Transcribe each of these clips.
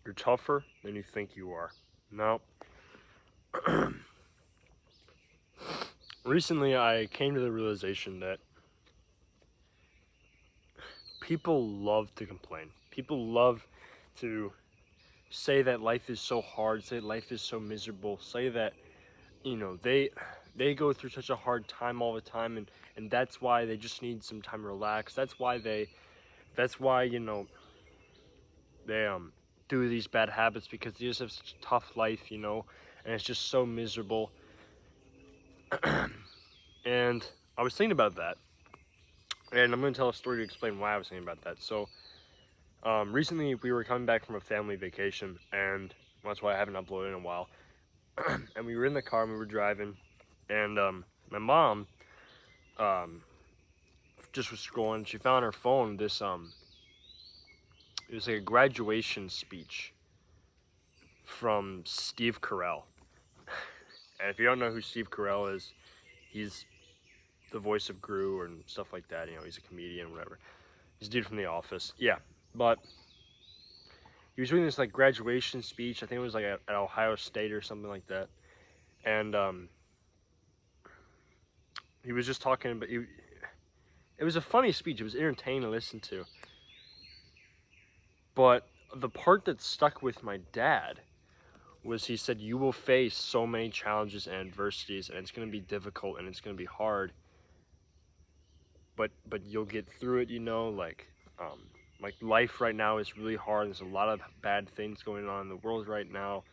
You're tougher than you think you are. No. Recently, I came to the realization that people love to complain. People love to say that life is so hard, say life is so miserable, say that, they go through such a hard time all the time, and that's why they just need some time to relax. That's why, they do these bad habits, because they just have such a tough life, and it's just so miserable. And I was thinking about that, and I'm going to tell a story to explain why I was thinking about that. So, recently we were coming back from a family vacation, and that's why I haven't uploaded in a while. And we were in the car and we were driving, and my mom um, just was scrolling. She found on her phone this it was like a graduation speech from Steve Carell. And if you don't know who Steve Carell is, he's the voice of Gru and stuff like that. He's a comedian, whatever. He's a dude from The Office. Yeah, but he was doing this like graduation speech. I think it was like at Ohio State or something like that. And he was just talking, but it was a funny speech. It was entertaining to listen to. But the part that stuck with my dad was he said, "You will face so many challenges and adversities, and it's going to be difficult and it's going to be hard. But you'll get through it. Like life right now is really hard. There's a lot of bad things going on in the world right now,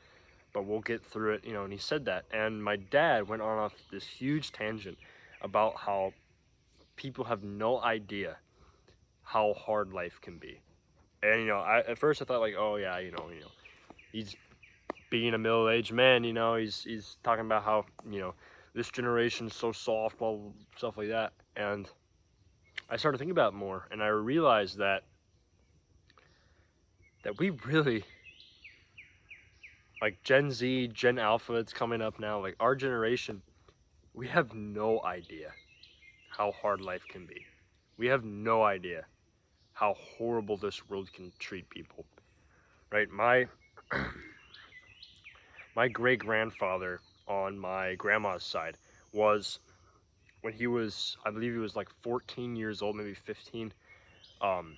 but we'll get through it." And he said that, and my dad went on off this huge tangent about how people have no idea how hard life can be. And at first I thought like, oh yeah, he's being a middle-aged man. He's talking about how this generation's so soft, blah, blah, stuff like that. And I started thinking about it more, and I realized that we really, like Gen Z, Gen Alpha that's coming up now, like our generation, we have no idea how hard life can be. We have no idea how horrible this world can treat people. Right? My great grandfather on my grandma's side was, when he was, I believe he was like 14 years old, maybe 15, um,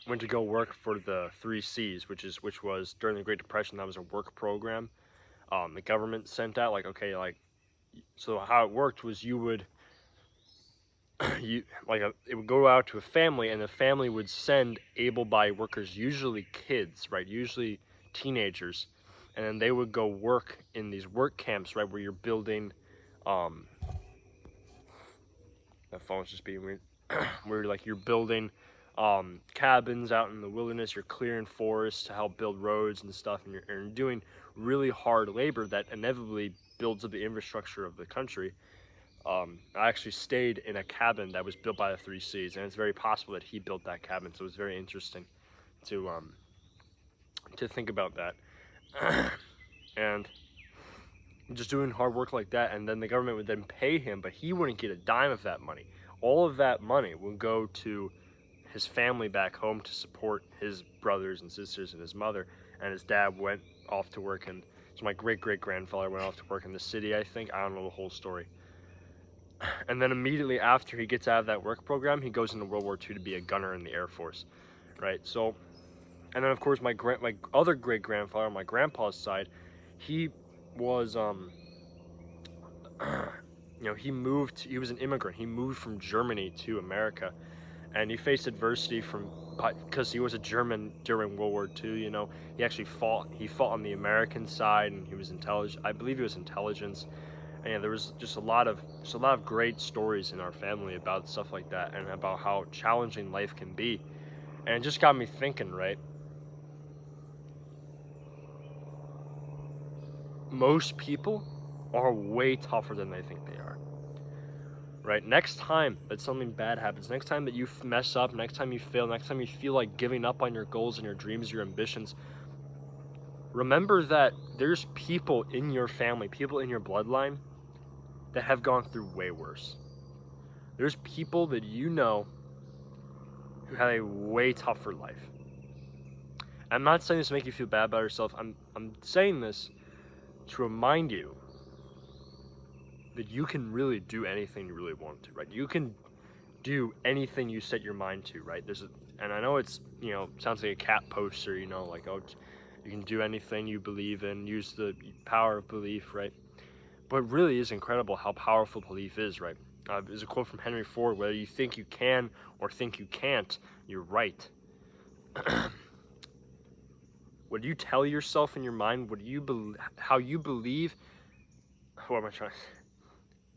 went to go work for the Three C's, which was during the Great Depression. That was a work program the government sent out. Like, okay, like, so how it worked was you would it would go out to a family, and the family would send able-bodied workers, usually kids, right, usually teenagers, and then they would go work in these work camps, right, where you're building that phone's just being weird. Where like you're building cabins out in the wilderness, you're clearing forests to help build roads and stuff, and you're doing really hard labor that inevitably builds up the infrastructure of the country. I actually stayed in a cabin that was built by the Three C's, and it's very possible that he built that cabin. So it was very interesting to think about that, and just doing hard work like that, and then the government would then pay him, but he wouldn't get a dime of that money. All of that money would go to his family back home to support his brothers and sisters and his mother, and his dad went off to work, and so my great-great-grandfather went off to work in the city, I think. I don't know the whole story. And then immediately after he gets out of that work program, he goes into World War II to be a gunner in the Air Force, right? So, and then of course my other great-grandfather on my grandpa's side, he was he was an immigrant. He moved from Germany to America, and he faced adversity because he was a German during World War II. He actually fought. He fought on the American side, and he was intelligent. I believe he was intelligence. And yeah, there was just a lot of great stories in our family about stuff like that, and about how challenging life can be. And it just got me thinking, right? Most people are way tougher than they think they are. Right? Next time that something bad happens, next time that you mess up, next time you fail, next time you feel like giving up on your goals and your dreams, your ambitions, remember that there's people in your family, people in your bloodline that have gone through way worse. There's people that you know who had a way tougher life. I'm not saying this to make you feel bad about yourself. I'm saying this to remind you that you can really do anything you really want to, right? You can do anything you set your mind to, right? And I know it's, sounds like a cat poster, like, oh, you can do anything you believe in, use the power of belief, right? But it really is incredible how powerful belief is, right? There's a quote from Henry Ford: whether you think you can or think you can't, you're right. What you tell yourself in your mind, how you believe, what am I trying to say?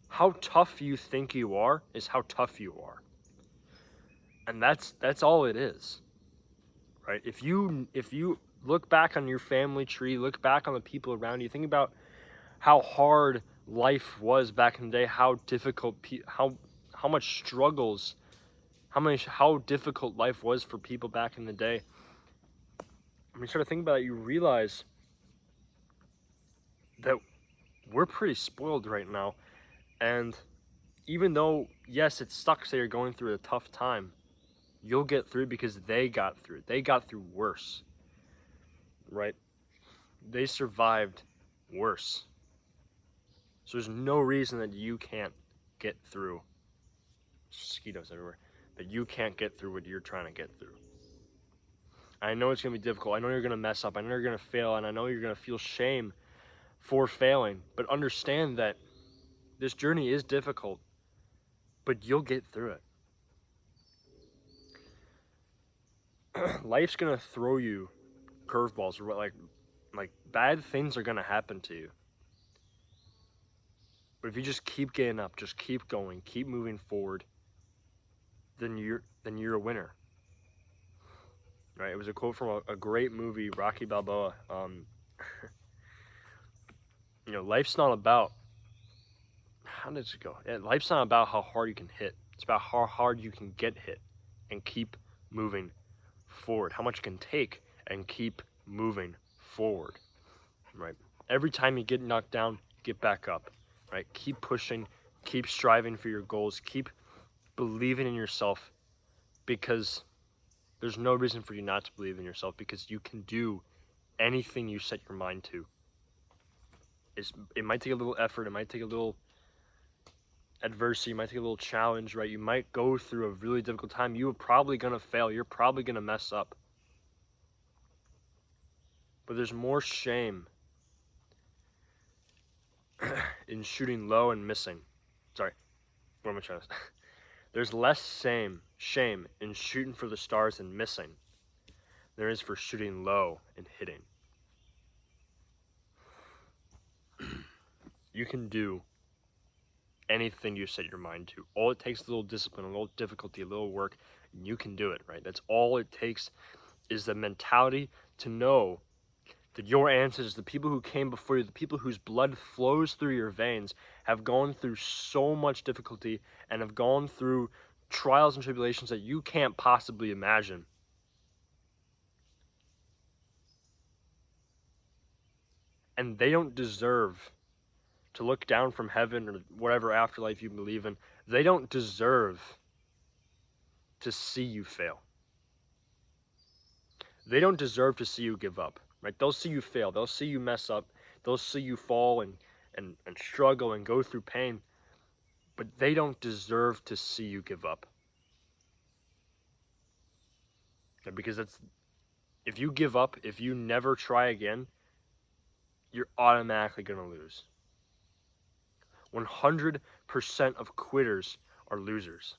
How tough you think you are is how tough you are. And that's all it is, right? If you look back on your family tree, look back on the people around you, think about how hard life was back in the day, how difficult, how much struggles, how difficult life was for people back in the day. When you start to think about it, you realize that we're pretty spoiled right now. And even though, yes, it sucks that you're going through a tough time, you'll get through because they got through it. They got through worse, right? They survived worse. So there's no reason that you can't get through. Mosquitoes everywhere. That you can't get through what you're trying to get through. I know it's going to be difficult. I know you're going to mess up. I know you're going to fail. And I know you're going to feel shame for failing. But understand that this journey is difficult. But you'll get through it. Life's going to throw you curveballs. Like bad things are going to happen to you. But if you just keep getting up, just keep going, keep moving forward, then you're a winner. Right? It was a quote from a great movie, Rocky Balboa. Life's not about, how does it go? Yeah, life's not about how hard you can hit. It's about how hard you can get hit and keep moving forward. How much you can take and keep moving forward. Right? Every time you get knocked down, get back up. Right? Keep pushing, keep striving for your goals, keep believing in yourself, because there's no reason for you not to believe in yourself, because you can do anything you set your mind to. It might take a little effort, it might take a little adversity, it might take a little challenge, right? You might go through a really difficult time. You're probably going to fail, you're probably going to mess up. But there's more shame in shooting low and missing. Sorry, what am I trying to say? There's less shame in shooting for the stars and missing than there is for shooting low and hitting. You can do anything you set your mind to. All it takes is a little discipline, a little difficulty, a little work, and you can do it, right? That's all it takes, is the mentality to know that your ancestors, the people who came before you, the people whose blood flows through your veins, have gone through so much difficulty and have gone through trials and tribulations that you can't possibly imagine. And they don't deserve to look down from heaven or whatever afterlife you believe in. They don't deserve to see you fail. They don't deserve to see you give up, right? They'll see you fail. They'll see you mess up. They'll see you fall and struggle and go through pain. But they don't deserve to see you give up. Because if you give up, if you never try again, you're automatically going to lose. 100% of quitters are losers.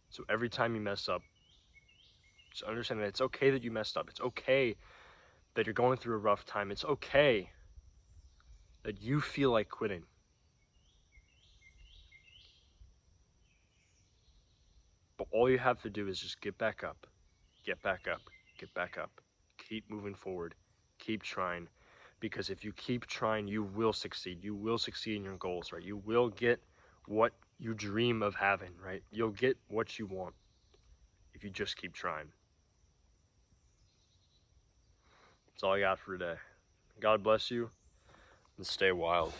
So every time you mess up, just understand that it's okay that you messed up. It's okay that you're going through a rough time. It's okay that you feel like quitting. But all you have to do is just get back up, get back up, get back up. Keep moving forward. Keep trying. Because if you keep trying, you will succeed. You will succeed in your goals, right? You will get what you dream of having, right? You'll get what you want if you just keep trying. That's all I got for today. God bless you, and stay wild.